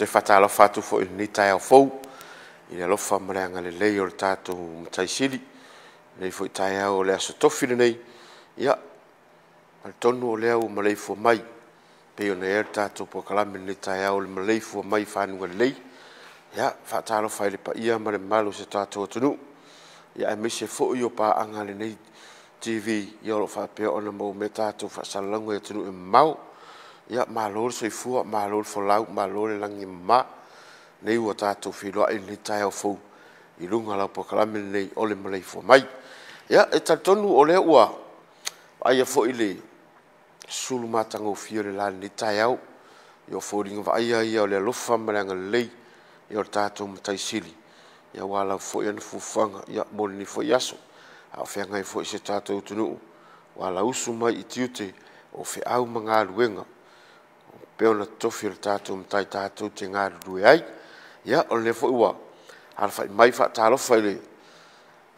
te whatala whatu fo ni tai au fou. I le lofa mareanga le lei o le tātou mtai siri. Nei fo i tai au le aso tofile nei. Ia, al tonu o leo Maleifua Mai. Pe o nei tātou po kalame ni tai au le Maleifua Mai whanunga le lei. Ia, whatala whaile pa ia mare malu se tātou atunu. Ia, e mise fo i o pa anga le nei TV. Ia o lo whapea ona mau me tātou whasalangu e atunu e mau. Ia, malore soifua, malore folau, malore langi ma. Nei ua tātou whiloa e ni tai au fou. I runga lau po kalame nei ole Maleifua Mai. Ia, e tatonu o lea ua. Aia fo i le sulu matanga o fia le lani ni tai au. Ia o fōringa wa aia ia o le alofa mareanga lei. Ia o tātou matai sili. Ia wala fo i ana fufanga. Ia mole ni fo i aso. A o whiangai fo i se tātou tunu. Wala usu mai i tiute o whi au mga luenga. Peona tofi le tātou matai tātou te ngā rurue ai. Ia, o le fo i wa. Hala whai mai wha tālofa i le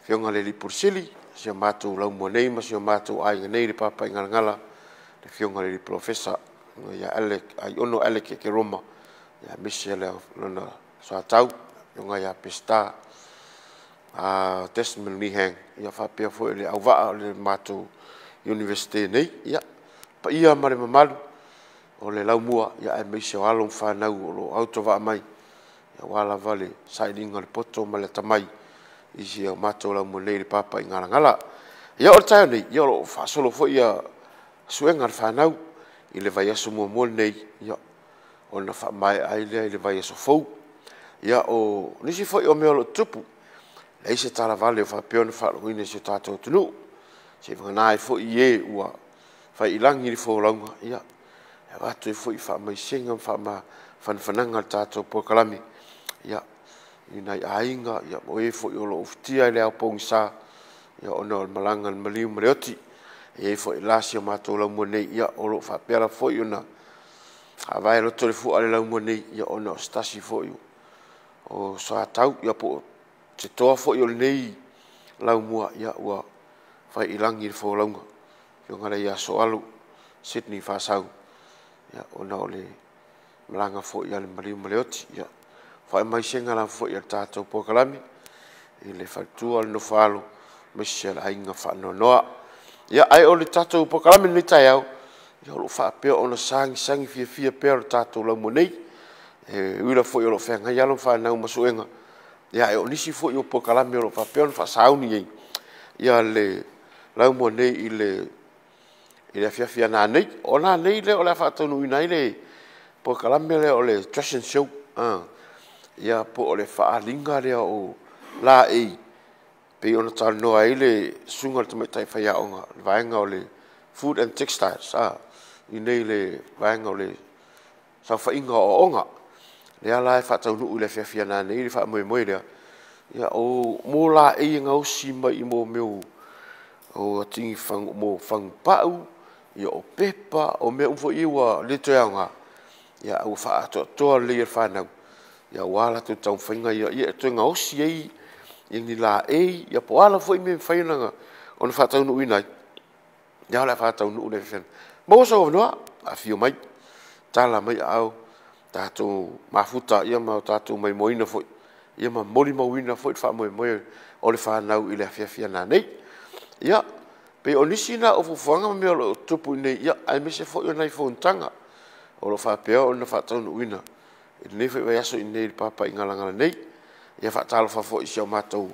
whionga le lipursili. Sia mātou lau mua nei, ma sia mātou ainga nei le papa i ngala. Le whionga le professor. Ia Alec, ai ono Alec ke Roma. Ia misi le lona soa tau. Whionga ia pesta. Desmond Nihang. Ia whapea fo i le au waa le mātou university nei. Ia, pa ia mare mamalu. O le lau mua, ia e misi o along whanau o lo autowa mai. Ia wala vale, sailinga le poto ma le tamai. Isi au mātou lau mua nei le papa i ngala. Ia o le taio nei, ia o lo whaasolo fo ia suenga le whanau. I le vai aso mua mua nei, ia o na wha mai ailea i le vai aso fou. Ia o nisi fo i o mea lo tupu. Le ise tala vale o whapeona whaaloguine si o tātou tunu. Se whangai fo i e ua whai ilangi li fo launga, ia. E watu e fo i wha mai senga wha whanwhananga le tātou po kalami. Ia, i nei ainga, ia o e fo i olo uftia i leo pong sa. Ia ona o malanga le maliu mareoti. E fo i lasi o mātou lau mua nei, ia olo whapera fo i ona. A vai roto le fua le lau mua nei, ia ona o stasi fo i o soa tau, ia po te toa fo i o nei lau mua, ia ua whai ilangi le fo launga. Ia ngara ia so alu, Sydney whasau. Ia ona o le malanga fo i ale maliu mareoti, ia. Whae mai senga la fo i al tātou po kalami. I le whaitua le no whalo. Mesi ala ainga whanau noa. Ia ai o le tātou po kalami ni tai au. Ia o lo whaapea o na sangi fia pea le tātou lau mo nei. Uira fo i o lo whengai alo whanau masuenga. Ia ai o nisi fo i o po kalami o lo whaapea o na whaasauni ei. Ia le lau mo nei i le fia nā nei. O nā nei le o le whaatonu i nei le po kalami le o le Trashin Show. Ia po o le whaalinga lea o la ei. Pe ona tāle noa ei le sunga le tamai tai whai aonga. Le vaenga o le Food and Textiles. I nei le vaenga o le sau whainga o onga. Lea la e whaatau nuu le fia nā nei le wha moe lea. Ia o mō la ei ngau si mai i mō meu o atingi mō whang pau. Ia o pepa o mea umfo iwa le toi aonga. Ia au whaatoa le ir whanau. Ia wala tu tau whainga ia tu ngā osi ei, i ni la ei, ia po ala fo i me whainanga, o na whatau nuu inai. Ia ala whatau nuu ne whena. Mawasa o wanoa, a fio mai, tala mai au, tātou mafuta, ia mau tātou mai moina fo, ia ma mori mawina fo, i wha moe o le whanau i le fia nā nei. Ia, pe o nisi na o fufuanga me o tupu nei, ia, ai me se fo i o nei fo ntanga, o lo whapea o na whatau nuu ina. I nei whai aso i nei papa i ngala nei. Ia whaatalo whafo i siau mātou.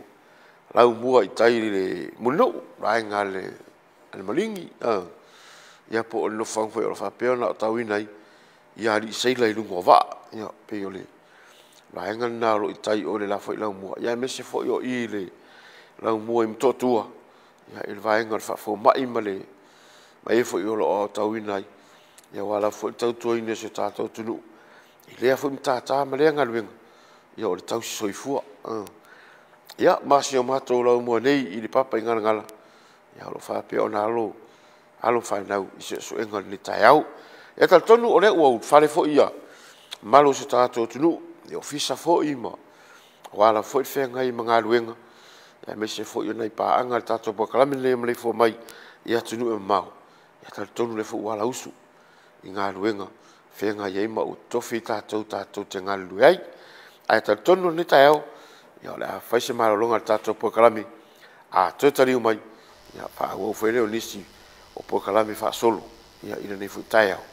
Lau mua i tai le muno. Rai ngā le malingi. Ia po o le no whangwhai o le whapea na o tau i nei. Ia li i seila i lungo wa. Ia pe o le. Rai ngā nā ro i tai o le la whai lau mua. Ia mese fo i o i le lau mua i mtotua. Ia i le vai ngā le whafo mai ma le. Ma e fo i o lo o tau i nei. Ia wala fo i tau tua i nei se tātou tunu. I lea fwim tātā ma lea ngā luenga. Ia o le tau si soifua. Ia, masi o mātou lau mua nei i li papa i ngala. Ia o lo whapea o nā alo whainau i se suenga ni tai au. Ia tal tonu o lea ua whare fo ia. Malo se tātou tunu. Ia o fisa fo i ma. Wala fo i whenga i mga luenga. Ia me se fo i nei paanga le tātou pa kalami le Maleifua Mai. Ia tunu e mau. Ia tal tonu le fo wala usu. I ngā luenga. whenga iei ma u tofi tātou te ngalu ai. Ai tā tonu ni tai au, ia le a whaise marolonga tātou pokalami, a tōtari umai, ia wha au wheneo nisi o pokalami wha solo, ia ina nei fu tai au.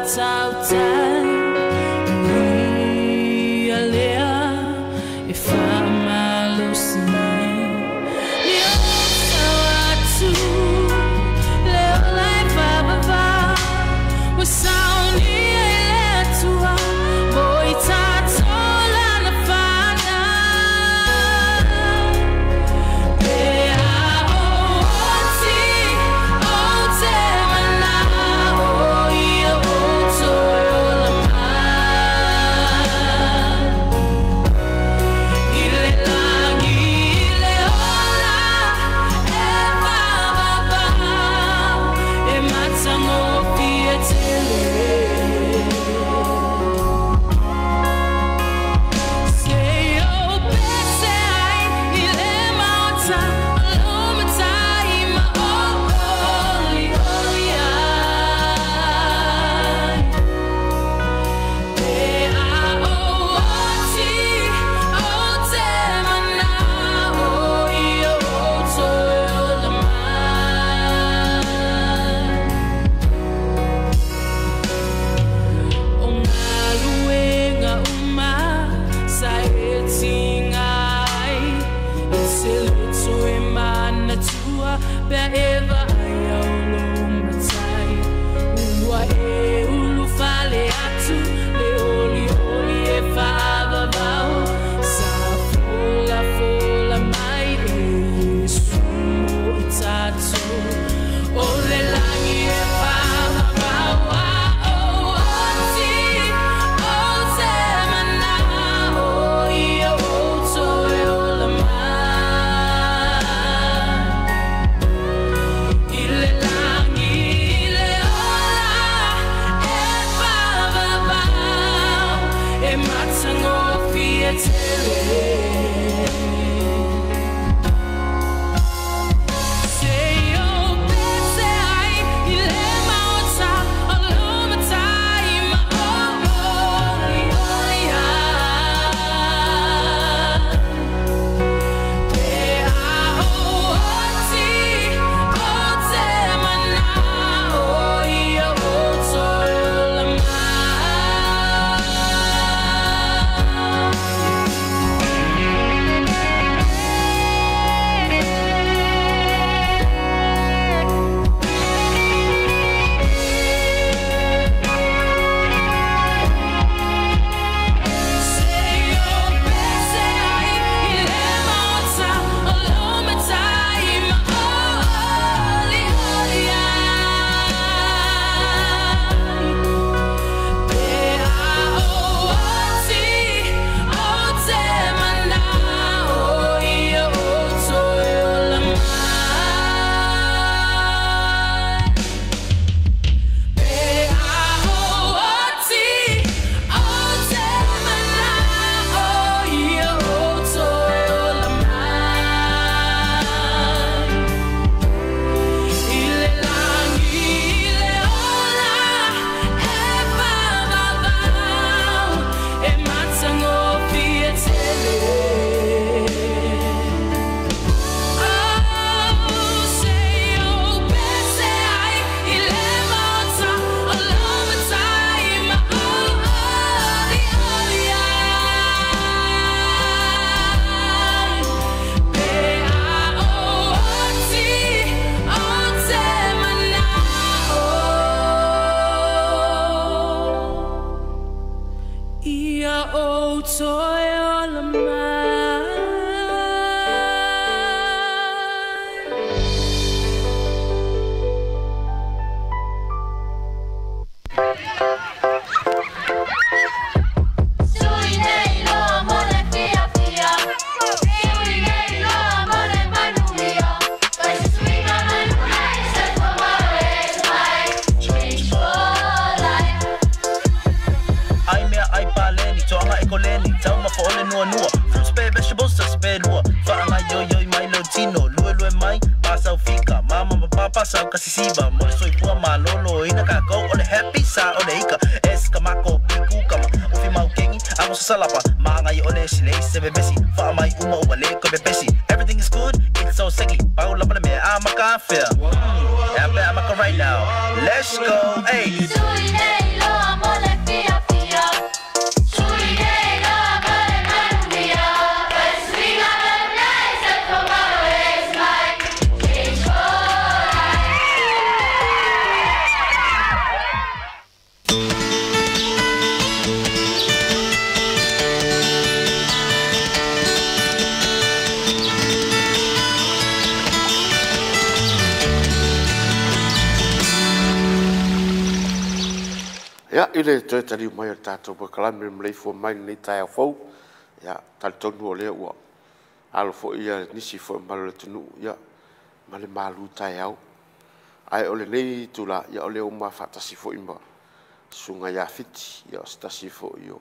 Oh Fruits, vegetables, mai, pasa fika, mama, papa, sa kasisiba, mo soy pua malolo, ina ka go on the happy sa o ika, eskamako, biku kama, ufi mau kengi, ako sa salapa, mga yo ole sile se bebesi, fa mai uma wale ko bebesi. Everything is good, it's so sexy. Paula pala me, I'm a cafe. Yeah, I'm a right now. Let's go, hey. Ya, ile te tali mai tato pa kalame Maleifua Mai nei tai fo. Ya, tal tonu ole wa. Al fo ia nisi fo mal tunu ya. Male malu tai au. Ai ole nei tula ya ole o ma fatasi fo imba. Sunga ya fiti ya stasi fo yo.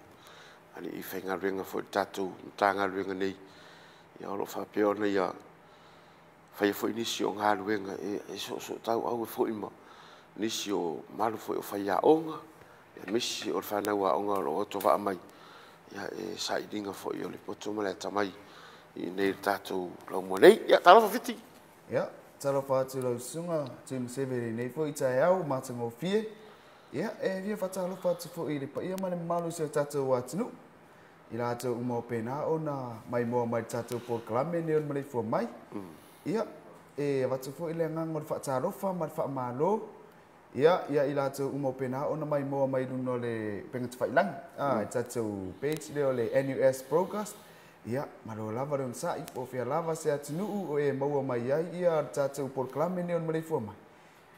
Ani I fenga renga fo tato tanga renga nei. Ya lo fa pe ona ya. Fa fo inisi o nga renga e so tau au fo imba. Nisi o malu fo fa ya onga. Misi o whanau a onga o to wa mai. Ia e saidinga fo I o le poto male tamai. I nei tātou lau mua nei. Ia, talofa fiti. Ia, talofa atu lau sunga. Tim severi nei fo I tae au, mātango fie. Ia, e via whatalofa atu fo I le pa ia mane malu se o tātou atinu. I rātou umau pēnā o na mai moa mai tātou por kalame ne o Maleifua Mai. Ia, e watu fo I le ngango le whatalofa, ma le whamalo. Ia I rātou umau pēnā o na mai moa mai luno le pengatu whailang. I tātou page leo le NUS broadcast. Ia, maro lava reo nsai, o whia lava se atinuu o e maua mai ai. Ia tātou por kalame ne o Maleifua Mai.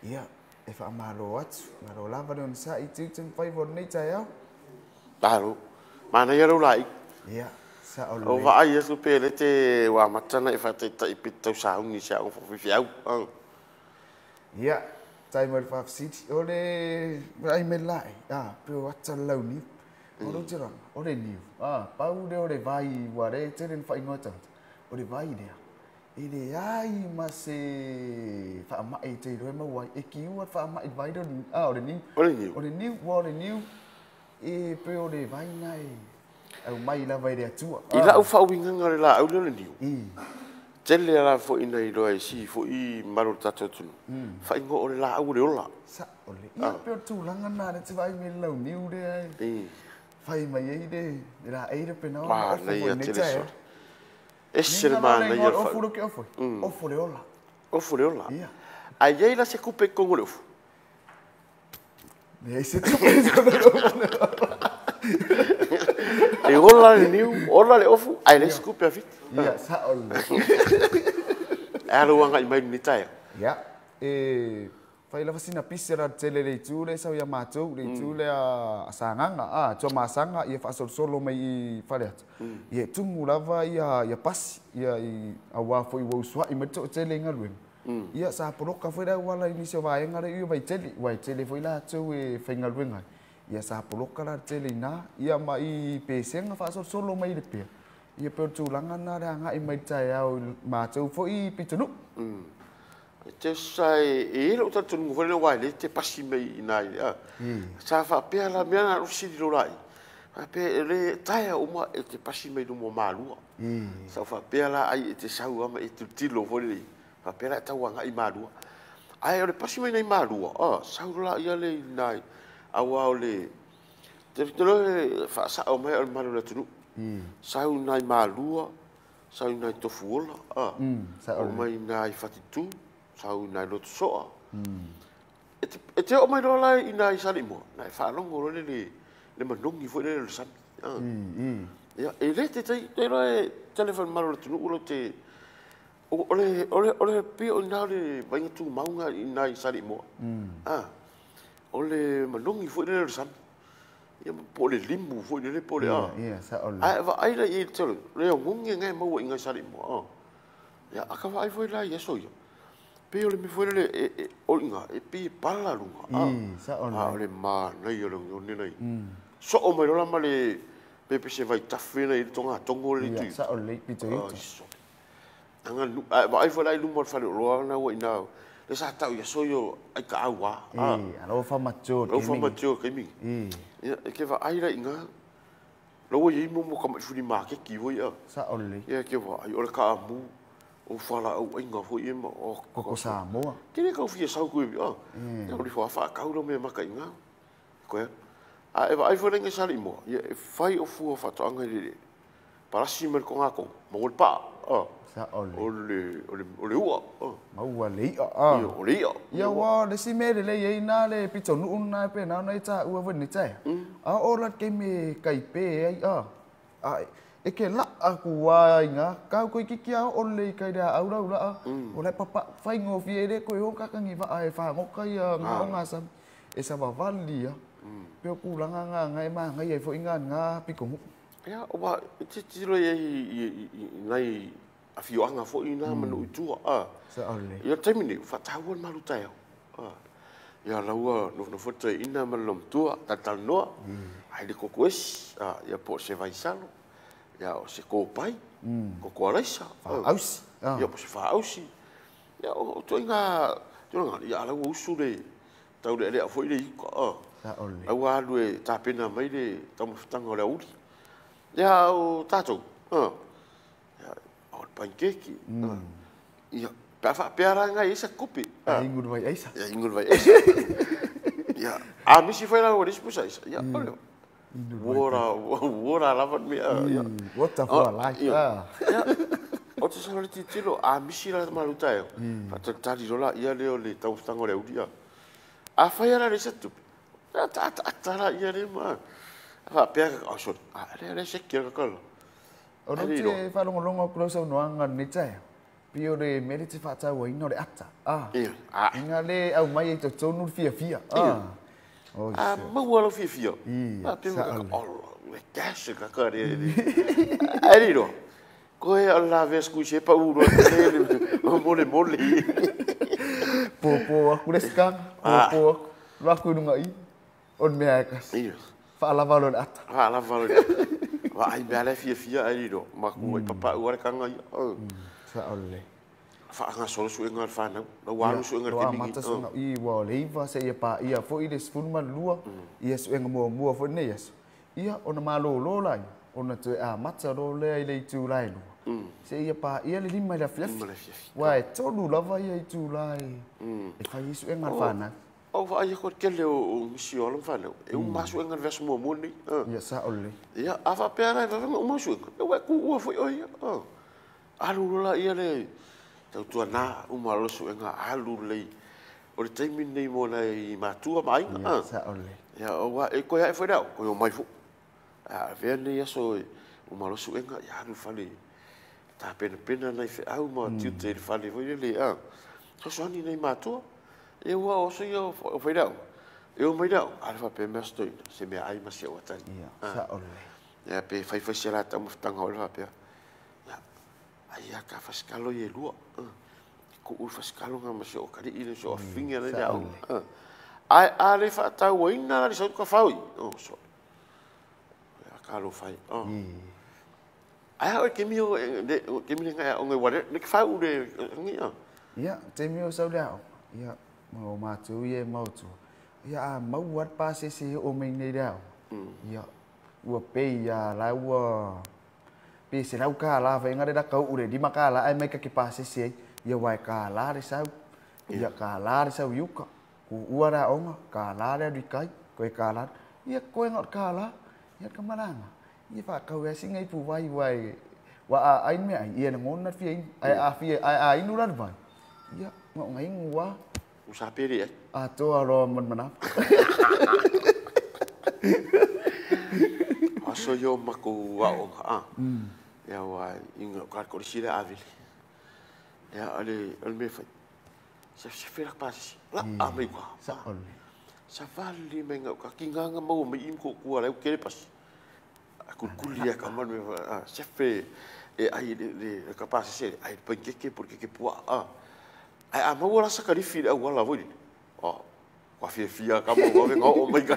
Ia, e whaamaro atu. Maro lava reo nsai, tiutung whaivor nei tai au. Taro, mana ia rau lai. Ia, sa o le. O wa ai asu pēle te wa matana I whate ta I pitau saungi se au whawhiwhi au. Ia, tai mai whawhasiti, o le ai me lai, peo ata lau niu, o lo tiranga, o le niu, pau le o le vai ware, te ren whai ngotanga, o le vai lea, e le ai ma se whaamai te roe mawai, e ki ua whaamai vai do niu, o le niu, o le niu, e peo le vai nai, au mai la vai rea tua. I lau whauinganga le la au le niu. Tele ala fo ina I loa si fo I maro tato tunu. Whai ngo o le la au le ola. Sa o le. Ia peo tūlanga nā re te vai me lau niu re ai. Whai mai ei re. Le la eire pena o. Ma nei a tele so. Ese le ma nei a whai. Ofuro ke ofo. Ofo le ola. Ofo le ola. Ia. Ai ei la se kupe kongo le ofo. Nei se kupe kongo le ofo. E ola le niu, ola le ofo, ai le se kupe a fit. Ia, sa o le. E aluanga I mai ni tae. Ia, e whai la wasina pisi ra tele le tūle sau ia mātou, le tūle a sanganga, tō māsanga, ia whaasol solo mai I whare atu. Ia tungu lava ia pasi, ia a wāfo I wausua, I mato tele ngaruenga. Ia sa poroka whaira wala I nisi o vaenga re ia vai tele whai la atu e whaingaruenga. Ia sa poroka ra tele nā, ia mai pēsenga whaasol solo mai le pēr. Ia peo tūlanga nā rea ngai mai tai au mātou fo I pitunu. Te sai e lo ta tunu fo le wai le te pasi mai nai. Sa fa pe la mea na rusi di lo lai. Fa pe le tai o ma e te pasi mai no mo malua. Sa fa pe la ai te sau ama e tu tilo fo le. Fa pe la ta wanga I malua. Ai o le pasi mai nei malua. Sau la ia le nai. Awa o le te lo fa sa o mai o malu le tunu. Sau nai malua, sau nai tofuola, o mai nai whatitu, sau nai loto soa. E te o mai rola I nai sani mo, nai whanongo le manongi fo le sani. Ya, te telefon malu tu ulo te ole pio na le vai tu maunga ina sari mo. Ole manongi foi le sam. Ya po le limbu foi le po le Iya, sa ole. Va ai la i tolo. Le ngungi ngai mo inga sari mo. Ya aka vai foi la yeso yo. Pio le mi foi le o inga pi pala lunga. Sa ole. Ole ma nei yo ni nei. So o mai rola male pepe se vai tafe nei tonga tongo le tu. Sa ole pi tu. Anga ai foi la lu mo fa lo na wo ina. Le sa tau ya so yo ai ka awa. Alo fa macho. Lo fa macho ke mi. Ya ke va ai la inga. Lo ye mo ka ma funi ma ke ki wo ya. Sa ole. Ya ke va ai ora ka mu. O fala o inga fo ye mo ko sa mo. Ke le ka fi sa ku bi ya ri fa ka ro me ma ka inga. Ko ai foi nge sali mo. Ya fai o fu fa to anga le. Para si mer ko ngako. Mo pa. Sa ole. Ole ua. Mau le Ole ia. Ya wa le si me le ye na le pito nu na pe na na cha ua wen ni cha. O la ke me kai pe ai e ke la aku wa inga ka ko ki kia o le kai da au la o le papa fai ngo fi le ko ho ka ka ngi va ai fa ngo kai nga nga sam e sa va vali pe ku la nga ngai ma ngai e fo inga nga pi ko ya o ba ti lo ye nai a fioanga fo ina manu tu sa ole ya termine fa tawon malu tai ya laua no fo te ina malom tu ta no ai de kokues ya po se vai salo ya o se ko pai ko alaisa ausi ya po se fa ausi ya o to inga ya la usu de tau de le fo ile ko sa ole au alu e ta pena mai de tamu tanga le uri ya o tato ya o pancake ya pa peranga isa kopi ingur vai aisa ya ingur vai ya a misi foi la ori spusa isa ya olha wora lava me ya what the for like ya o te sala ti tilo a misi la maluta yo pa tali rola ia le ole tau tanga le uri a fai era resetu ta ia le ma fa pega o so le se kira ka o no te fa longo close no anga ni cha pio de merite fa ta wo ino de ata inga le au mai to tonu fia ma wo lo fia pe o le cash ka re ai ro ko e la vez ku se pa uro le mole po aku reska po lo aku nunga i on me akas fa la valor ata wa ai bela fia ai ro ma ku papa ora ka ngai sa ole fa nga solo su engar fa na wa su engar ke mata sa i wa le va se ia pa ia fo i des funma lua ia su engar mo fo ne yes ia ona malo lo lai ona te mata ro le le tu lai lu se ia pa ia le lima la flef wa to lu la va ia tu lai e fa i su engar fa na o va ia ko ke le o misio lo fa na e un masu engar vers mo ni ia sa ole ia ava pera va o masu e wa ku fo ia alu la ia le tau tua na uma losu enga alu le o le taimi nei mo nei matua mai sa ole ya o wa e ko ya foi dau ko mai fu ve nei so uma losu enga ya alu fale ta pena nei fe au mo tiu te fale foi le so ni nei matua e wa o so yo foi dau eu mai dau alfa pe mesto se me ai ma se o tan sa ole ya pe fai se la tamu tanga o pe ai a ka faskalo ye lua ko u faskalo nga ma so kali ile so finga le au ai le fa ta wina le so ka fai so ya ka lo fai ai o ke mi o nga o nga wa le fa u de ngi ya te mi o sa le ya mo ma tu ye mo tu ya mo wat pa se o me nei dau ya u pe ya la u pe se rau ka la venga de da kau ure di makala ai mai ka ki pase se ia wai ka la re sau ia ka la re sau yuka ku uara onga ka la re di kai ko ka la ia ko ngot ka la ia ka malanga ia fa ka we singai pu wai wa ai me ai ia ngon na fi ai nu ran vai ia ngo ngai ngwa usa peri to ro man mana aso so yo maku wa o a ya wa inga ka ko sila avili ya ale me fa se fera pas la a me ko sa vali menga ka kinga mo me im ko ku ala ke pas aku kulia ka man me se fe e ai le capaz se ai panqueque porque que pua ai a mo la sa ka rifi a wala voi kwa fia ka mo venga o mai ka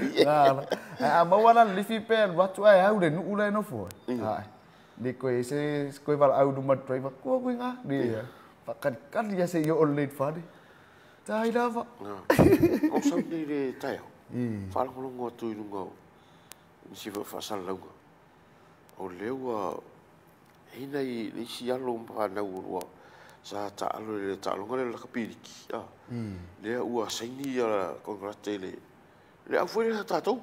a mo wala rifi pe watu ai au de nu ula no fo ai de ko se ko val au du mat driver ko nga de kan dia se yo on late fa de tai da va o sa ni le tai fa lo ngo tu lu ngo si fa sa lo o lewa ina i si alo pa na urua sa ta alo le ta lo ngale la kapiriki le ua saini ya congratele le a foi ta to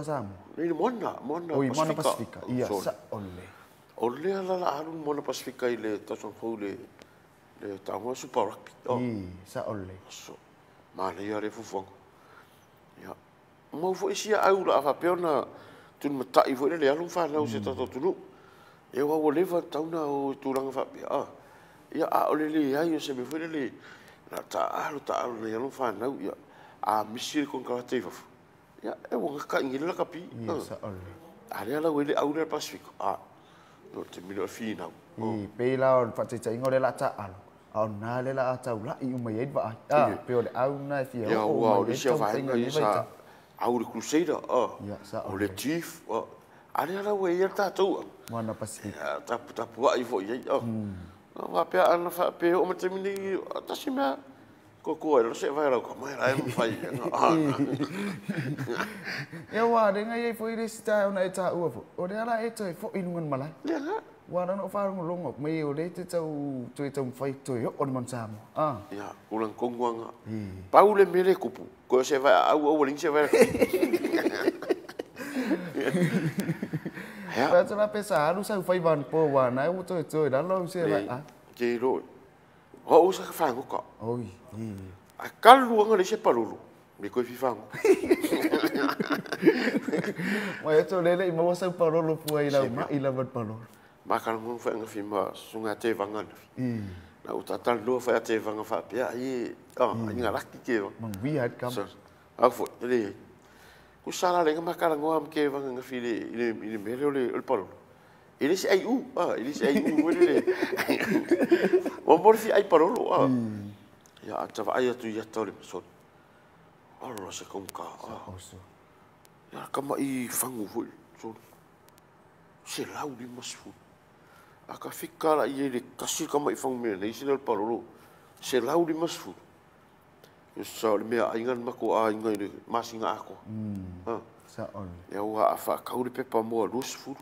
sam le mona pacifica ia sa ole la alu mona pacifica ile ta son fo le ta mo super rugby sa ole so ma le ya le fu ya mo fo sia au la fa peona tu mata i fo le alu fa na se ta to tu e wa o leva tauna o turanga fa ia a o le ai se me foi le na ta alu le no fa na ia a misir con karate fa ia e o ka ingila ka pi sa ole ale ala wele au le pacifico no te mino fina pe la o fa te ngore la ta alo au na le la ta ula i mai e va pe o le au na fia ia o le sia va ngai sa au le crusader o le chief ale ala we ia ta tu Mana Pacifica. Ta puai fo ia. Wa pe ana fa pe o mate mini ta sima ko lo se vai lo ko mai ai fai. Ya wa de ngai fo i sta ona ta u fo. O de ala e toi fo inungan malai. Ya ha. Wa na no fa long op mai o de te tau toi tau fai toi on man sam. Ya, ulang kongwanga. Paule mele kupu. Ko se vai au ling se vai. Ta tsala pesa haru sa fai van po wa na u toi da lo se la Ke ro. Ho usa ka fa ko. Oi. A kalu nga le se palulu. Me ko fi fa. Wa to le mo sa palulu pu ai la ma ila bat palulu. Ma kan mo fa nga fi ma sunga te vangan. Na utatal lo fa te vanga fa pia i nga laki ke. Mang vi hat kam. A fo le ku sala le ma kala ngam ke vanga nga fi le mele le palulu. Ele se ai ele se ai le. O mor fi ai palulu ya tava ai tu ya tole so. Alo se kom ka. Ya kama i fangu fu so. Se laudi masfu. Aka fikala i le kasi kama i fangu me le sinal palulu. Se laudi masfu. Yo sa le mea ingan mako a ingai le masinga ako. Sa on. Ya wa afa kauri pepa mo lus fu.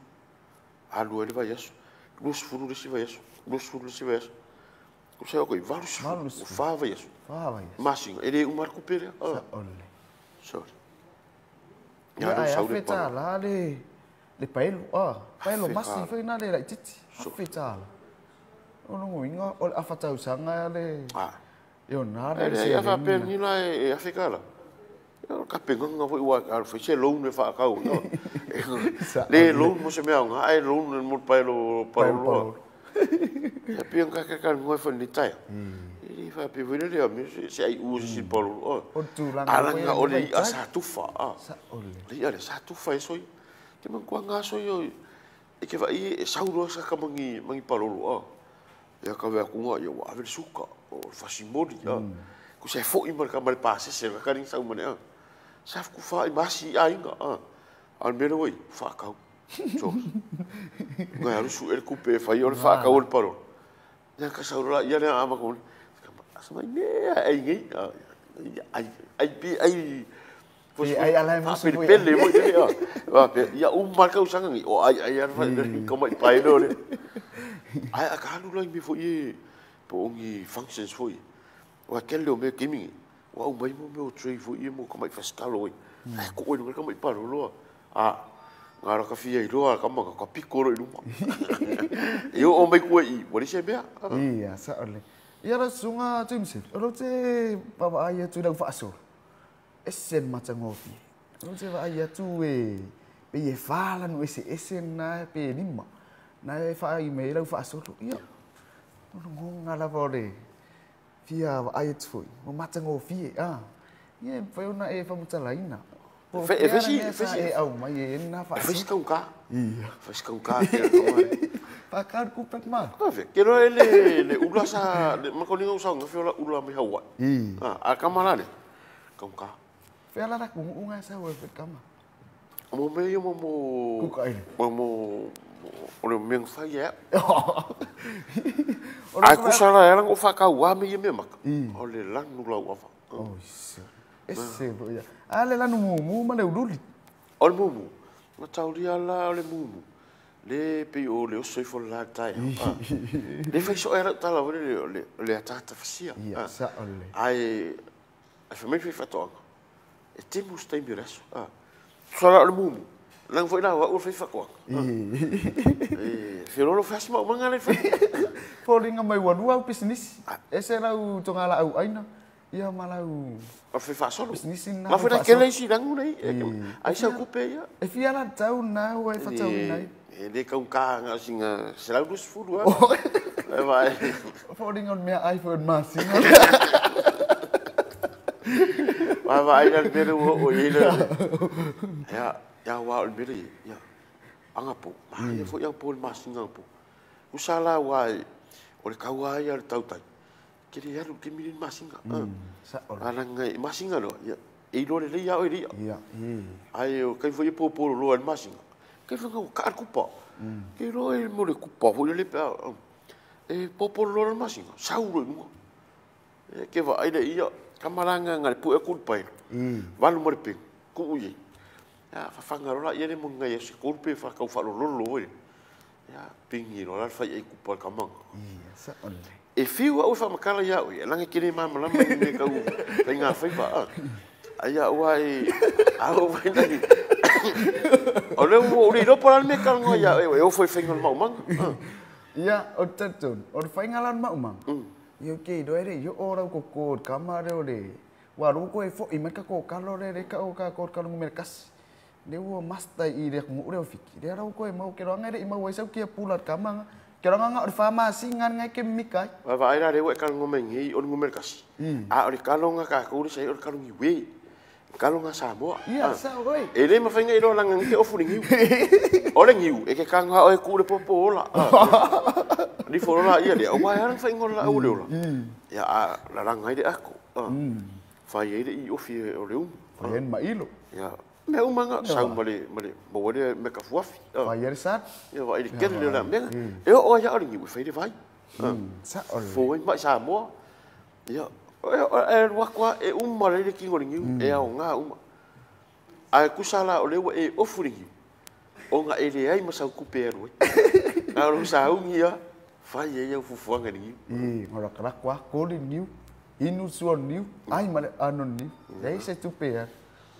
Alu ele vai isso. Lus fu le si vai isso. Lus fu le si vai isso. Ku se ko i valus fu. Fa vai isso. Masinga ele o marco pere. Sa on. Sorry. Ya do saúde pa la le paelo paelo masi foi na le la titi feta la o no winga o afata usanga le yo na le se ya fa per ni la e afrika la yo ka penga nga foi wa ka foi se lo ne fa ka no le lo mo se me nga ai lo mo paelo paelo ya penga ka mo foi ni tai e fa pe vele le mi se ai usi si paelo o tu la nga o le asa tu fa sa ole le ale sa tu fa so te man kwa nga so yo e ke vai e sauro sa ka mangi palolo ya ka va ku nga yo wa ver suka o fa simoli ku se fo i mar ka mal passe se ka ring sa umane sa ku fa i masi ai nga al mero oi fa ka so nga lu su el coupe fa yo fa ka ol paro ya ka sauro ya ne ama ko asma ne ai ai ala mo se pele mo de va ya marca usanga ngi o ai fa como pai no le ai aka lu lai mi fo ye po ngi functions fo ye wa kello me kimi wa o mai mo trade fo ye mo como fa scalo ai ko no como pa lo ngara ka fia i roa ka ma ka pikoro i luma yo o mai ko i wo se bea ia sa ole ia la sunga timse ro te pa ai tu dang fa so esen macam ngopi. Lu se vai tu pe e fala no ese na pe lima na e fa I me lau fa solo ia no ngala vole fia ai foi mo matango fie ia foi una e fa mutalaina fez e au mai e na fa fez com cá ia fez com cá pa kar ku pet ma que no ele ula sa ma ko ningo sa ngafiola ula me hawa a kamala le com cá fe ala ku unga sa we fe kama mo me mo ku kai mo o meng fa ya ai ku sala era ngo fa ka wa me me mak o le lang no la wa fa esse boia ale la no mu ma le uduli o le mu ma tauria la o le mu le pe o le so fo la tai le fa so era tala le atata fasia sa ole ai fa me fa to e te mu stai mi reso sala o mu lang foi la o fa ko Filo lo faz mau mangale fa. Falling mai wanu au business. Ese la u tongala au aina. Ia malau. O fe fa solo. Business na. Ma foi daquele si dangu nei. Ai sa coupe ia. E fia la tau na o fa tau nai. E de ka un ka nga singa será dos furu. Vai. Falling on me iPhone mas. Vai na beru o ia. Ya wa o beru ya. Anga po. Ia foi yang po masinga po. Usala wai. O le kaua ia le tautai. Kiri aru ke mirin masinga. Ana ngai masinga lo. E lo le ia o ia. Ia. Ai o kai foi po lo al masinga. Kai foi o ka kupa. Ke lo e mo le kupa foi le pa. E po lo al masinga. Sauro mo. E ke va ai le ia. Kamaranga ngai pu e kulpai. Valu mo le pe. Ku uye. Ya fa ngarola ia le mo ngai se kulpe fa ka fa lo ya pingi lo la fa e kupa kamang. Sa ole. E fiu au fa makala ya o lange kini mama lama me ka u penga fa fa aya wai au vai dai ole o ri do por me ka ngo ya e o foi fengol mau mang ya o tatun o fengalan mau mang yo ke do ere yo ora ko kamare o le wa ru ko e fo I me ka ko kalo le ka o ka ko ka no merkas le o masta I le ngu re o fiki le ra ko e mau ke ronga re I mau sa ki pulat kamang ke ronga nga o farmasi ngan ngai ke mikai va vai ra le we ka ngo mengi o ngu merkas a o ka longa ka ko se o ka ngi we ka longa sa mo ia sa oi e le ma fenga I lo langa ke o fu ngi o le ngi e ke ka nga o ku le popo la ni fo la ia le o wa ya fenga la o le ya la ranga ide ako fa ye I o fi o le fa en mailo ya me umanga sa male mo le me ka fuafi fa yer sat ya va ile ken le la me e o ya o ngi we fa de vai sa ole fo ma sa mo ya e wa kwa e male le ki ngi e o nga ai ku sala o le e o furingi o nga e le ai ma sa ku pero a lo sa ungi ya fa ye fu fuanga ngi ngora kra kwa ko le new inu suon new ai male anon new dai se tu pe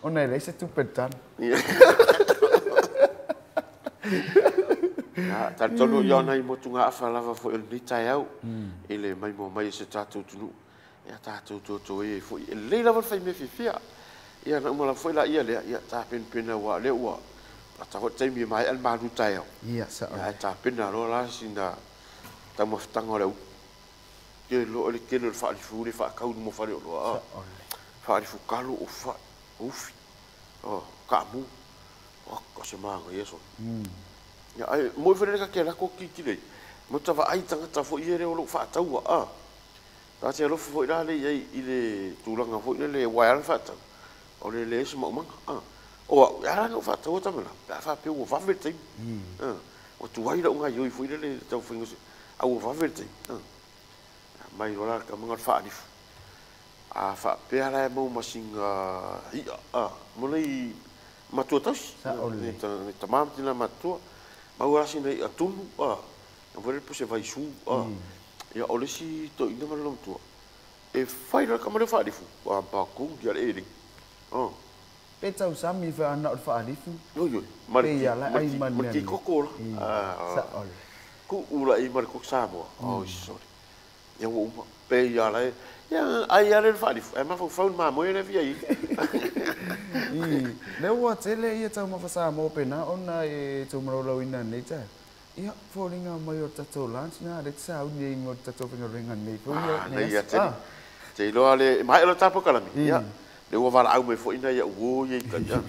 ona le se tu petan ya ta tolo yo na I mo tunga fa lava fo el nitai au ele mai mo mai se tatu tunu ya tatu to e fo le lava fa me fia ia na mo la foi la ia le ia ta pen wa le wa ta ho tai mi mai al ma lu tai au ia sa ya ta pen na lo la sinda ta mo ftanga le ke lo le ke lo fa fu le fa ka mo fa le lo fa fu kalo o fa ufi kamu ko se manga yeso ya ai mo fere ka ke la ko ki le mo ta va ai tanga ta fo ire o lo fa ta wa ta se lo fo ira le I le tulanga fo le wa al fa ta o le se mo manga o ya no fa ta o ta mala ta fa pe o fa vete o tu vai lo nga yo fo ire le ta fo ngos a o fa vete mai lo la ka manga fa ni a fa pe ala mo masinga mo lei matua tas ta mam tina matua ma ora sina I atunu na vore po se vai su ya ole si to ina ma lo tu e fai la kamera fa difu ba ku ya le ri pe tau sami fa na fa difu yo mar ya la ai man ki kokora sa ole ku ula I mar ko sa mo sorry ya wo pe ya la ya ai ya le fa difu e ma fo ma mo le vi ai Leo wa tele ia tau mawhasa mo pena ona e tau marolo ina nei tai. Ia fōringa mai o tatou lunch nā re tsau ni mo tatou whinga ringa nei. Nei ia tele. Te iloa le mai alo tapo kalami. Ia. Le ua wala au me fo ina ia uo ia ka ia.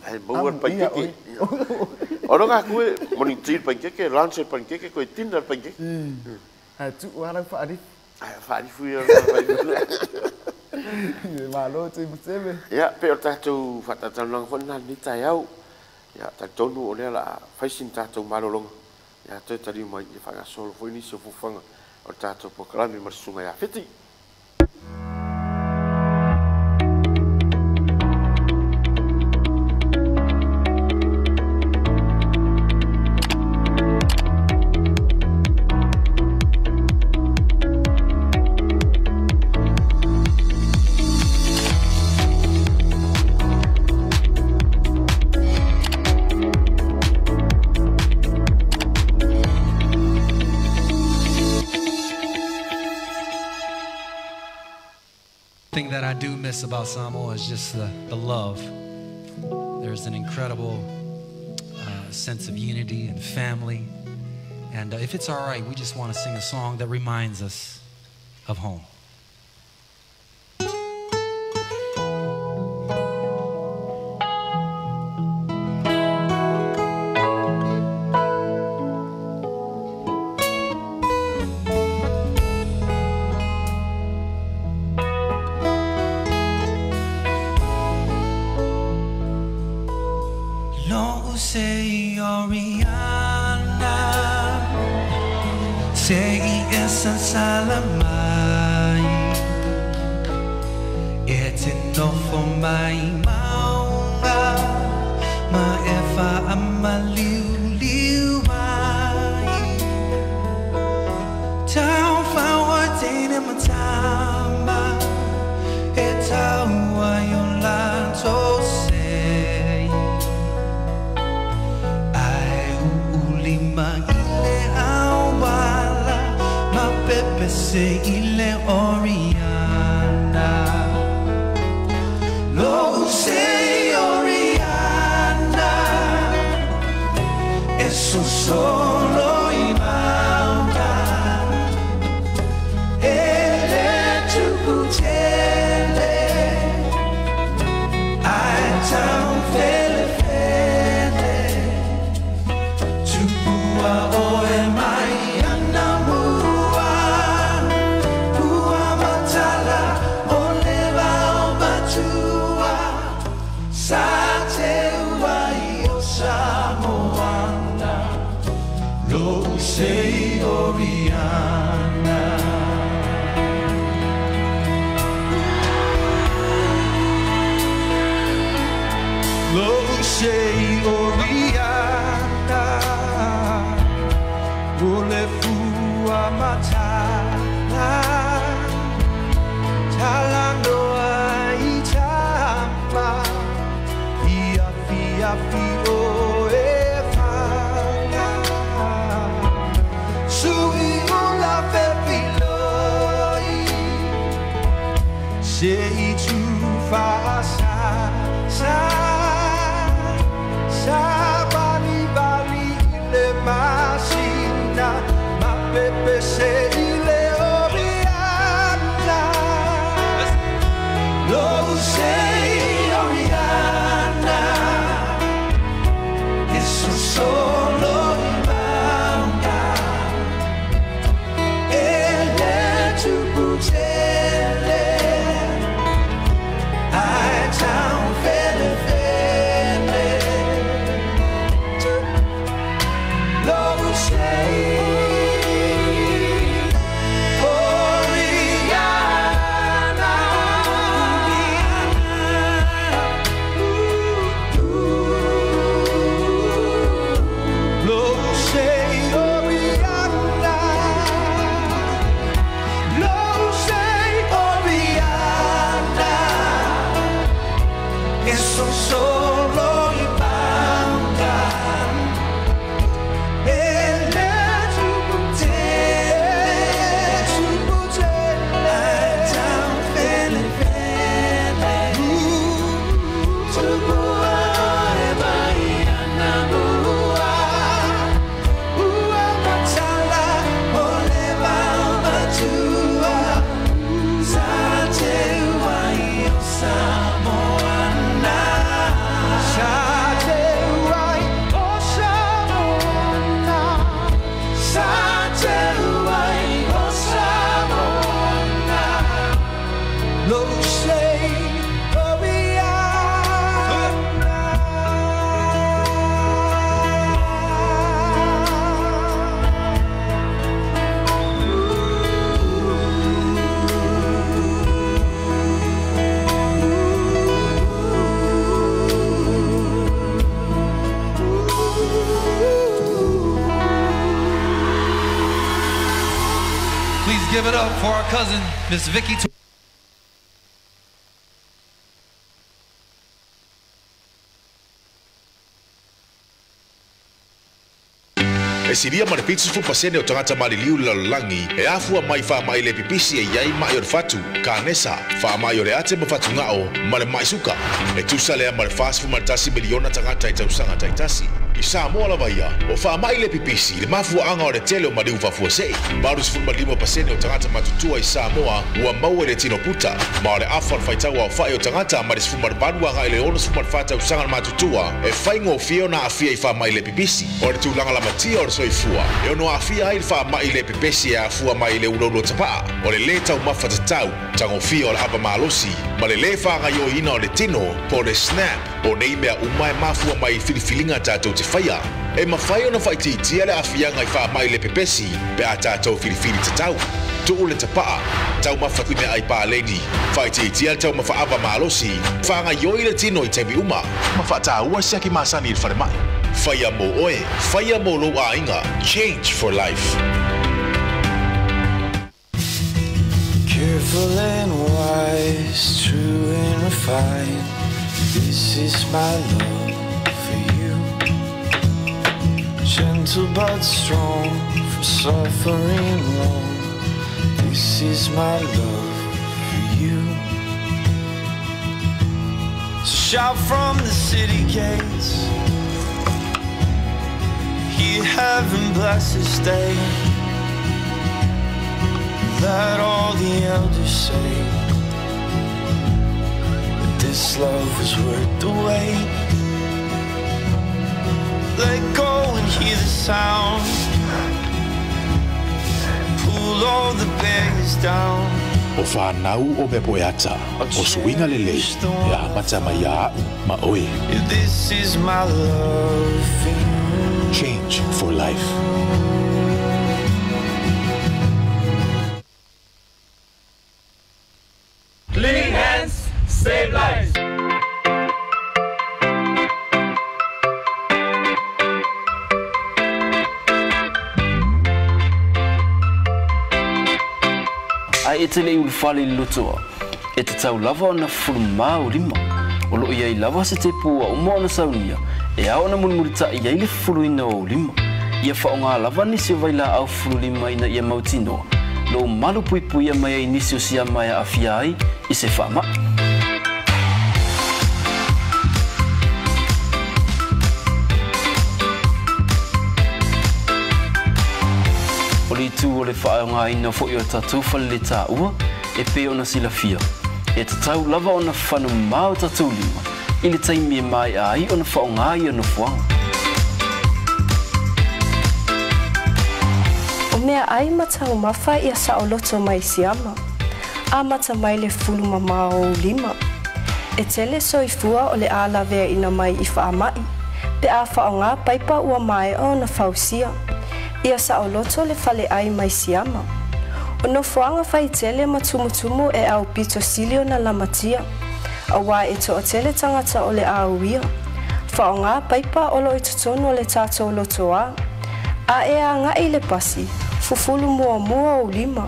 Ai mauan pankeke. Ono ngā kue morning tea pankeke, lunch pankeke, koe dinner pankeke. Tu warang whaari. Ai whaari fui o Malo te muteme. Ia, pe o tātou whatatanang whana ni tai au. Ia, tātonu o lea la whaisin tātou marolonga. Ia, toi tari mai i whangasolo fo ini se fufanga o tātou pokalami marasunga ia whiti. Thing that I do miss about Samoa is just the love. There's an incredible sense of unity and family. And if it's all right, we just want to sing a song that reminds us of home. Say Oriana, say esa salamai, etinofo mai maunga, ma efa amaliu liu mai, tau fawa tene matamba, etau ayola tose. Se ile Oriana, lo sei Oriana, eso solo imauta, ele chukutele, ai tau fele fele, chukua oe mai anamu. Say Oriana, lo say Oriana, Maleifua Matala, Talando Aitama, Iafi o. Sei tu fasa sa bali bali le masina ma pepe sei le Oriana lo sei Oriana eso solo imauta ele tu butele town fele fele lo sei Oriana lo sei Oriana lo sei Oriana eso solo imauta ele chupute tau fele fele up for our cousin, Miss Vicky. E siria ma le pizza fu pasene o tangata maliliu lalangi e afua mai fa mai le pipisi e iai mai o fatu kanesa fa mai o le ate ma fatu ngao ma le mai suka e tusa le ma le fast fu martasi miliona tangata i tausanga taitasi i sa moa la vaia o fa mai le pipisi le mafua anga o le tele o maliu fa fuasei marus fu malimo pasene o tangata matutua i sa moa ua maua le tino puta ma o le afar faitaua o fai o tangata ma le fu marpanu anga i le onus fu marfata usanga matutua e faingo fio na afia i fa mai le pipisi o le tulanga la matia o le soifua e ono afia ai fa mai le pipisi e afua mai le ulolo tapa o le leta umafata tau tango fio o le aba malosi ma le lefa anga yo ina o le tino po le snap o nei mea umai mafua mai filifilinga tatou te whaia e mawhai ona whaititia le afia ngai wha mai le pepesi pe a tatou filifili te tau tu le tapaa tau mawhati mea ai pāleni whaititia le tau mawhaaba malosi whanga yo i le tino i tebi uma mawhata ua siaki masani i whare mai whaia mo oe whaia mo lo a inga change for life. Careful and wise, true and refined. This is my love for you. Gentle but strong, from suffering long. This is my love for you. So shout from the city gates. Hear heaven bless this day. Let all the elders say that this love is worth the wait. Let go and hear the sound. Pull all the barriers down. O whanau o mepoeata, o suinga lele, e amata mai a ma oe. This is my love for you. Change for life. Clean hands, save lives. Ai te lei ulfali lutoa. E te tau lava ona fulma o lima. O lo iai lava se te pua o moana saunia. E ao na munmurita iai le fuluina o lima. Ia whaonga lava nisi o vaila au fulu lima ina ia mautinoa. Lo malu pui pui a mai nisi o sia mai a fia ai i se whama. O li tu o le whaonga ina fo i o tatu whale le tā ua e pe ona sila fia. E te tau lava ona whanu mau tatu lima. I le taimi e mai ai ona whaonga i ona fuanga. Mea ai matau mawha ia sa o loto mai siama. A mata mai le fulu mama o lima. E tele soifua o le ala vea ina mai i whaamai. Pe a whaonga paipa ua mai o na whausia. Ia sa o loto le fale ai mai siama. O no fuanga whai tele matumutumu e au pito silio na lamatia. A wā e to o tele tangata o le auia. Whaonga paipa o lo i tutonu o le tato o loto a. A e a ngai le pasi. Fufulu mua mua o lima.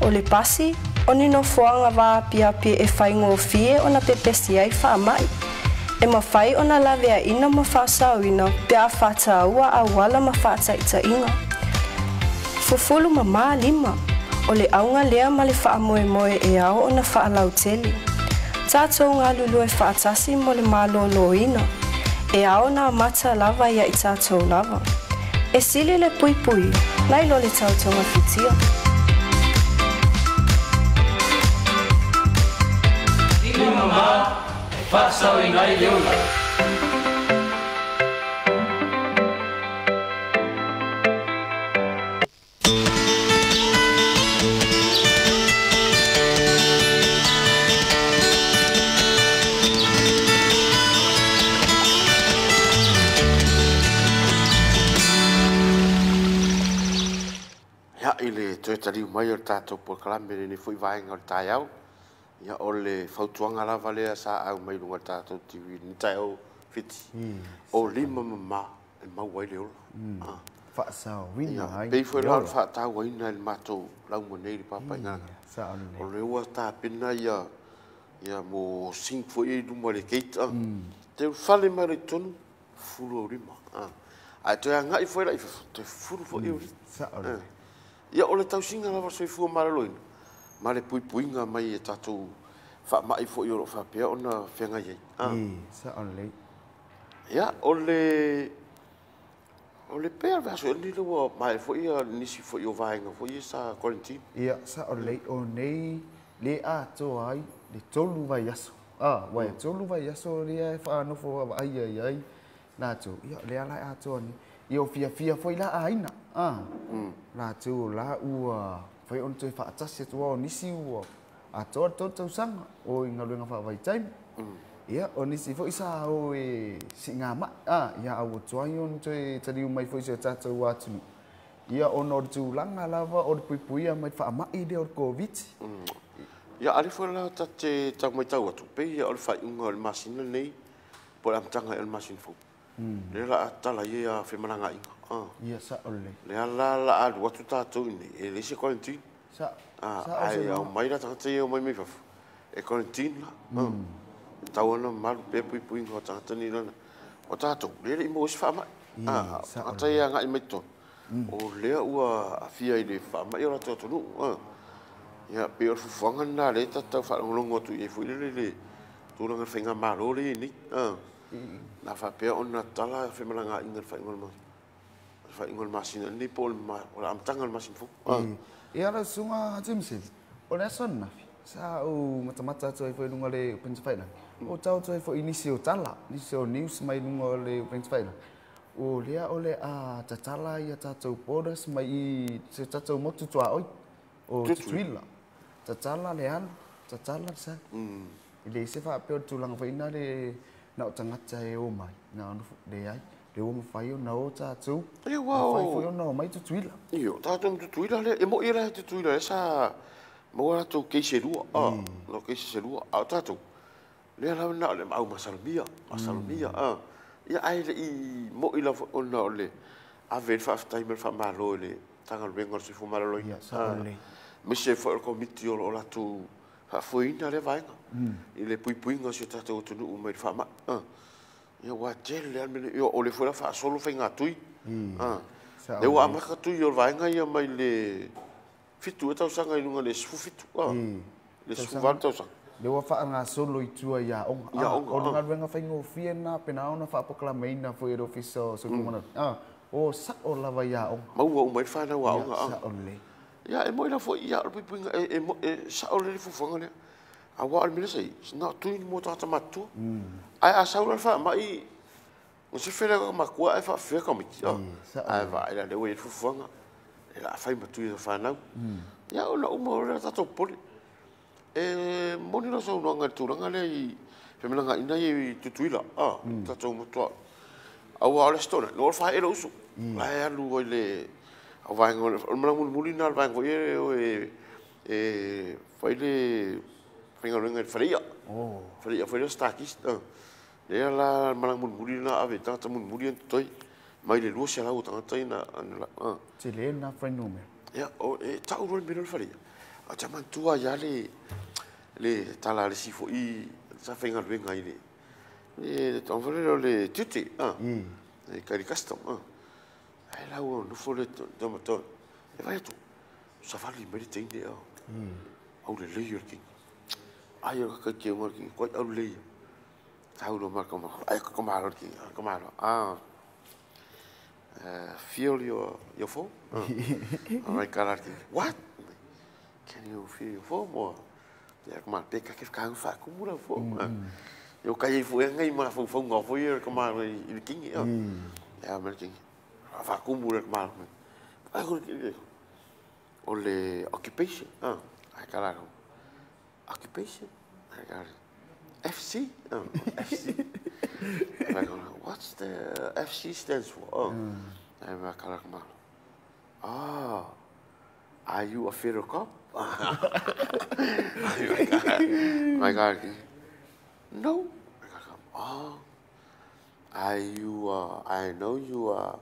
O le pasi, o nino fuanga wā pia pia e whaingo o fie o na pepesi ai whaamai. E mawhai o na lavea ina ma whaasau ina pia whata ua a wala ma whata ita inga. Fufulu mama lima. O le aunga lea ma le whaamoe moe e ao o na whaalau teli. Tātou ngā lulu e whaatasi mo le malo lo ina. E ao na mata lava ia i tātou lava. E sili le pui pui, nai lo le tautonga fitia. Tino mama, whaasau i ngai leola. Toe taliu mai o le tātou po kalame ni fui vaenga o le tai au. Ia o le fautuanga lava lea sa au mai lunga tātou tiwi ni tai au fiti. O lima mama e mau wai le ola. whaasauina ai. Pei foi la whaatauaina le mātou lauma nei le papainga. Sa ole. O le ua tāpena ia mo sing foi e luma le keita. Te whale mai le tonu, fulu o rima. Ai te ngai foi la i te fulu foi o rima. Sa ole. Ia o le tausinga lava soifua maraloina. Ma le puipuinga mai e tātou mai foi o whapea ona whenga iei. Sa ole. Ia, o le pēr vaso ni lewa mai foi nisi foi o vaenga foi sa quarantine. Ia, sa ole o nei le ato ai le tolu vai aso. Wai tolu vai aso le e whaanofo ai. Nā tō, ia le ala ato ni. Ia o fia foi la aina. Nā tō la ua fai on tui whaatasi atua o nisi ua. Ato tau sanga o inga luenga whaavai taimi. Ia, o nisi foi sa o e si ngā mai. Ia au tuai on tui tariu mai foi se tātou atunu. Ia o nor tu langa lava o puipuia mai whaamai de o COVID. Ia ari foi la tate tau mai tau atu. Pei ia o le whai unga o le masina nei. Po le amtanga e le masina fo. Le la atala ia whemaranga inga. Ia sa ole. Le ala alu watu tātou ini. E le se quarantine. Sa ai au mai la tangata ia o mai fafu. E quarantine la. Tau ana malu pe pui ngo tangata ni lana. O tātou, le imo isi whaamai. Tangata ia ngai mai tō. O lea ua awhia i le whaamai o rato atonu. Ia pe o fufuanga nā le tatau whaangalongo atu i fui le tūranga whenga mālo le ni. Nā whapea o nā tala whemalanga inga whaingol masina ni po o la amtanga le masina fu. Ia la sunga Jimsel. O le sona. Sa o mata toi foi lunga le Pennsylvania. O tau toi foi inisio tala, inisio news mai lunga le Pennsylvania. O lea o le a tatala ia tatou podas mai se tatou motu tua oi. O tuila. Tatala le alu, tatala sa. Ile se fa pe tu langa foi na le na o tangata e o mai. Na no le ai. Le o fai o na o tatou. Ia wow. Fai foi o na mai tu tuila. Io, tatou tu tuila le e mo ira tu tuila sa mo ora tu ke se rua. No ke se rua. A tatou. Le ala na le au masalmia. Ia ai le i mo ila o na le ave fa time fa malo le tanga vengo se fu malo. Ia sa le. Me se fo o comiti o la tu fa foi na le vai. I le pui ngo se tatou tu no mai fa ma. Ia wa gel le me io o le fora fa solo fa ngatui. Le wa ma ka tu yo vai nga ia mai le fitu tau sanga i lunga le sfu fitu. Le sfu van tau sanga. Le wa fa nga solo i tua ia onga. O nga venga fa ngo fiena pena ona fa proclamaina foi o ofiso so como o sa o lava ia onga. Ma o mai fa na wa onga. Sa ole. Ia e mo ila foi ia o pipinga e sa o le fu fanga le. A wa al mila sei, na tu ni mo tata matu. Ai a sa o fa mai o se fere ko makua e fa fe ko mi. Ai va ila le we fu fanga. Ela fai matu i fa na. Ia o na o mo ora tata poli. E moni no so no nga turanga le i fe mela nga ina i tutuila. Tata mo to. A wa le stona, no fa elo usu. Ai alu le a vai ngol o mala mulina vai ngoi e fai le finga ringa faria. Faria foi o stakis. Le la mala mulina ave tata mulina toi. Mai le lucia la uta taina an Te le na fai nome. Ya o e tau ro mino faria. A chaman tua ya le tala le sifo i sa finga ringa i le. E ton le tuti. E cari custom. Ai la o no fole tomato. E vai tu. Sa fali mai te inde au le leio ki. Ai o ka ke mo ki ko au leio. Tau lo marco ma. Ai ko malo ki, ko malo. Feel your phone? Ai cara ki. What? Can you feel your phone more? Ya ko ma pe ka ke ka fa ko mura phone. Eu kai fu ngai ma fu ngo fu ko ma i ki. Ya ma ki. Fa kumura mal. O le occupation. Ai caraca. Occupation. Ai caraca. FC. FC. What's the FC stands for? Ai ma caraca mal. Are you a federal cop? My God. No. I know you are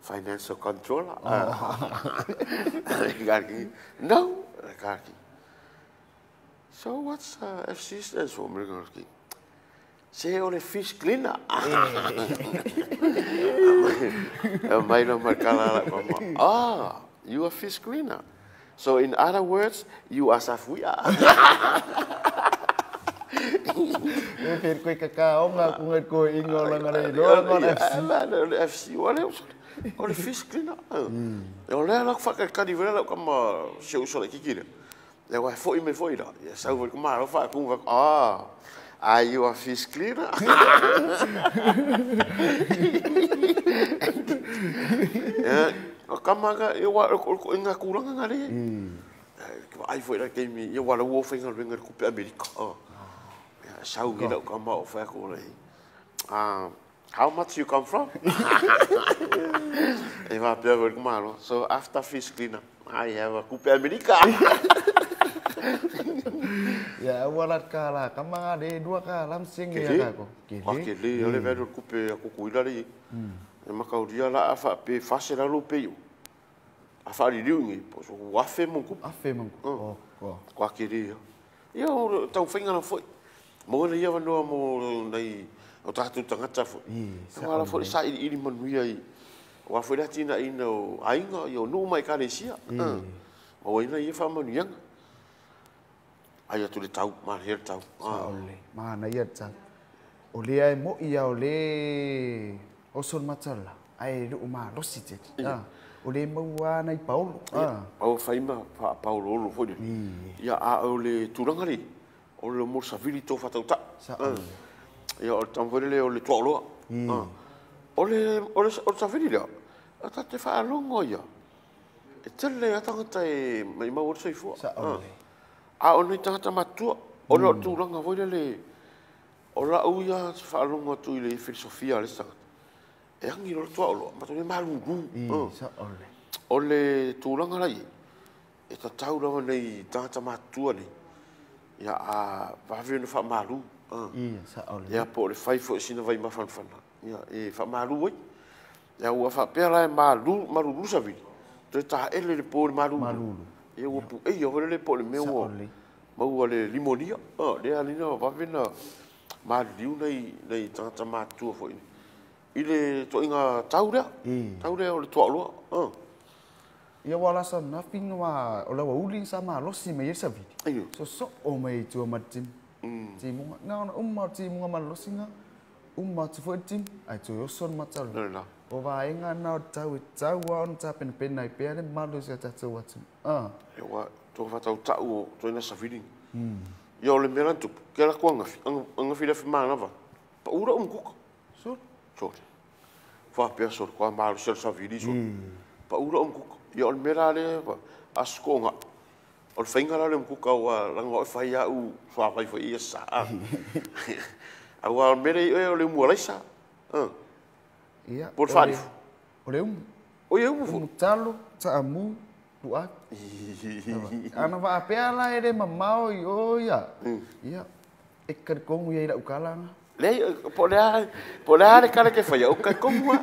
financial controller. No. So what's FC stands for? Say all the fish cleaner. You are fish cleaner. So in other words, you are Safuya. Phê quay cacao ngà cũng ngồi coi ingol là ngồi đó ngon FC all the fish cleaner. Oleh lah fakir kadi vela lah kamu siu lại kiki dia. Ya wah foi me foi dah. Ya sau vừa kemar lah fak aku are you a fish cleaner? Ya, kamu agak ya wah ingat kurang enggak deh. Ai foi dah kami ya wah lawa foi dengan kopi Amerika. Ya sau kita kamu fak aku lagi. How much you come from? So after fish cleaner, I have a coupe America. Ya walat kala, kamu ada 2 kala sing ya kau. Kili, oleh baru coupe aku kuida lagi. Maka dia lah apa pe fase lalu pe. Apa di diungi, poso wafe mungku. Wafe mungku. Kau kiri. Ya, tahu fingana foi. Mau dia vandu mau nai. O tatu tangata fo. Wala fo sa ili manuia i. Wa fo dati na ino ainga yo no mai kalesia. O ina i fa manuia. Aya tu le tau ma her tau. Ole. Ma na ia tau. Ole ai mo ia ole. O son matala. Ai lu ma lo site. Ole mo wa na i Paulo. O faima pa Paulo lo fo. Ya a ole turangari. Ole mo sa vili to fa tau ta. Ya tamvole o le tolo. Ole tavili la. Ata te fa longo ya. E tele atanga e mai mau sei fu. A ona tanga matua. Ona tu langa voi le. Ola uya fa longo tu le filosofia le sa. E angi lo tolo, ma tu malu. Sa ole. Ole tu langa lai. E ta tau la nei tanga matua ni. Ya a va venu fa malu. Ya po le fai fo sina vai mafan. Ya e fa malu oi. Ya ua fa pela malu sa vi. Te ta ele le po malu. E ua pu e yo le po le meu. Mau le limonia. Le alina va vena malu nei tata matu fo. Ile to inga tauda. Tauda o le to lo. Ia wala sa nothing wa ola wa uli sama losi me yesa vi. So o mai tu matim. Ti munga ngana umma ti munga malosinga umma tu foi tim ai tu son matal o va inga na tau on ta pen nai pe le malu se ta tu watu e wa to va tau tau to ina sa feeling yo le melantu ke la kwanga anga fila fi mana va pa ura kuka so fa pe so kwa malu se sa vidi so pa ura kuka yo le merale va askonga o whainga rare mkuka wa langa o whai au wha vai whai ia sa. A wa mere i o le mua laisa. Por wharifu. O le O ia umu. Umu talo, ta amu, tua. Ana wa apea la ere mamao i o ia. Ia. E karkongu ia ira ukalanga. Lei, po le are kare ke whai au karkongu wa.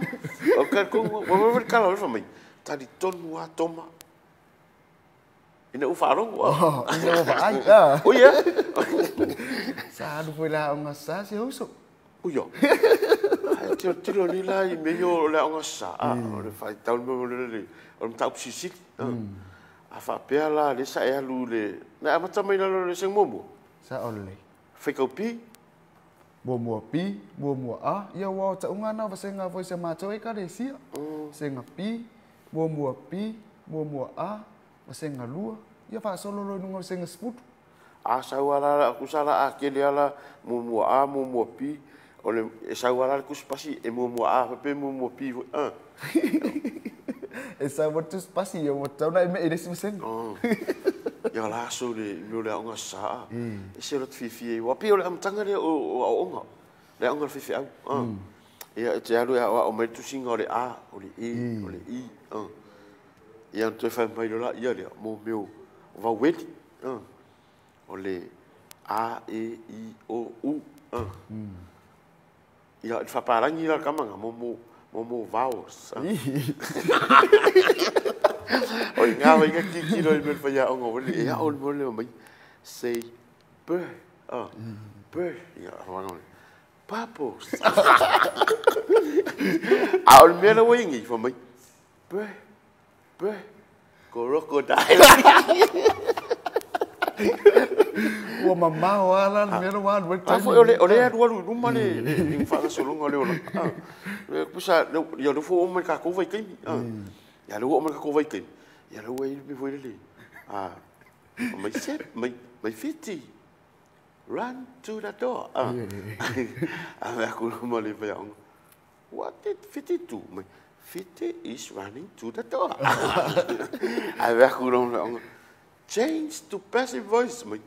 O karkongu wa. Wa kala o whamai. Tari tonu wa toma. Ina ufarong wa. Ina ufai. Oh ya. Sa du foi la nga sa se uso. Oh ya. Tiro ni la i meio le nga sa. Le fai tau mo le. O tau sisi. A fa pe la le sa e lu le. Na mata mai na le sing momo. Sa ole. Fai kau pi. Mua pi, mua a. Ia wa ta unga na va senga foi se ma toi ka le sia. Senga pi, mua pi, mua a. Masenga lua, ia fa solo lo nungo senga sput. A sawala ku sala a kele ala mua a mua pi. Ole e sawala ku spasi e mua a pe mua pi. E sa watu spasi yo watu na me ede sisenga. Ya la so le no le nga sa. E se lo fifi wa pi ole am tanga le o onga. Le onga fifi au. Ia te alu o me tu singa ole a, ole i. Ia te fai mai la ia le mo meu va weti o le a e i o u ia fa parangi la kamanga mo Momo vowels. Oi ngā wai ka kiki roi me whaia o ngā wale. Ea on mole mai. Say bird. Bird. Ia wangone. Purples. A on mea na waingi wha mai. Bird. Bird. Crocodile. Ua mamau ala mera wan wai tai. Ole adu alu numa le. Ing whaka solonga le ola. Pusa, ia no fo o mai ka kou vai kaimi. Ia lo o mai ka kou vai kaimi. Ia lo e me foi le. Mai set, mai fiti. Run to the door. Ave aku numa le vai ang. What did fiti do? Mai fiti is running to the door. Ave aku numa le ang. Change to passive voice. Mai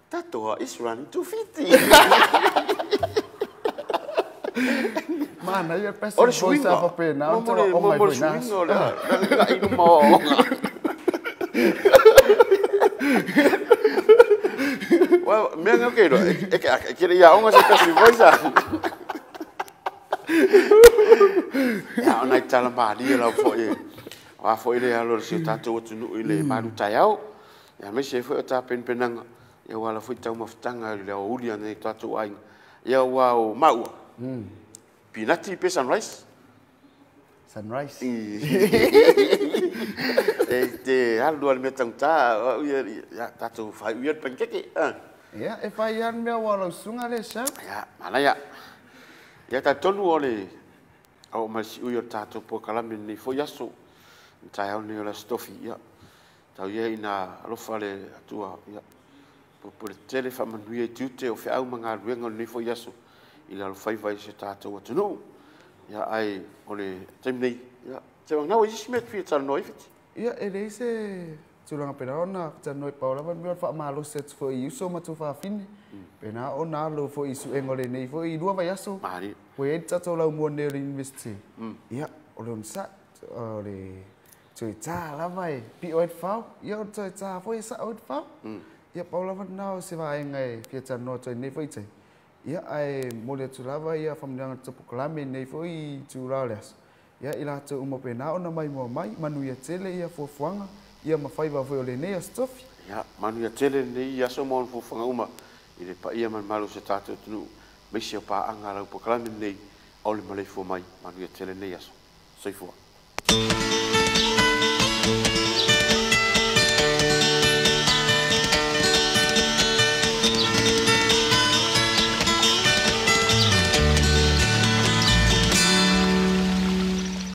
that door is running to fiti. Mana ia passive voice apa pena? Oh my goodness. Well, me nga okay do. Kira ia onga sa passive voice. Ya ona tala ma dia la fo e. Wa fo ile alo si tatu tunu ile maru tayau. Ya me se fo ta penanga. Ya wala fo tau maftanga le o ulia nei tatu ai. Ya wa o mau. Pinati pe sunrise. Sunrise. Te halu al metang ta ya tatu fai wiat pankeke. Ya, e fai an mea wala sunga le sa. Ya, mana ya. Ya ta tonu ole au mas uyo tatu po kalame ni fo yaso. Tai au ni ola stofi ya. Tau ia ina alofa le atua ya. Po le tele fa manuia tiute o fe au manga ruenga ni fo yaso. Ila lo fai vai se tātou atunu. Ia ai, ole taimnei. Ia, te wang nau, isi mea tui tal noi fiti. Ia, e rei se tulanga pena ona, tal noi paula, van mion wha malo se fo i uso matu wha fine. Pena ona lo fo i su engole nei, fo i lua vai aso. Mahari. Fo i tatou lau mua nere university. Ia, ole on sa, ole tui tā lava e, pi oet whau. Ia, ole tui tā, fo i sa oet whau. Ia, paula van nau se wha engai, fia tal noi tui nei fo i tai. Ia ai mole tu lava ia famdanga tapu kalame nei foi tu rales. Ia ila tu umo pena ona mai mo mai manu ia tele ia fofuanga ia mafai va foi ole nei stofi. Ia manu ia tele nei ia so mo fofuanga uma. Ile pa ia man malu se tatu tunu. Mesia pa anga lau po kalame nei ole Maleifua mai manu ia tele nei aso. Soifua.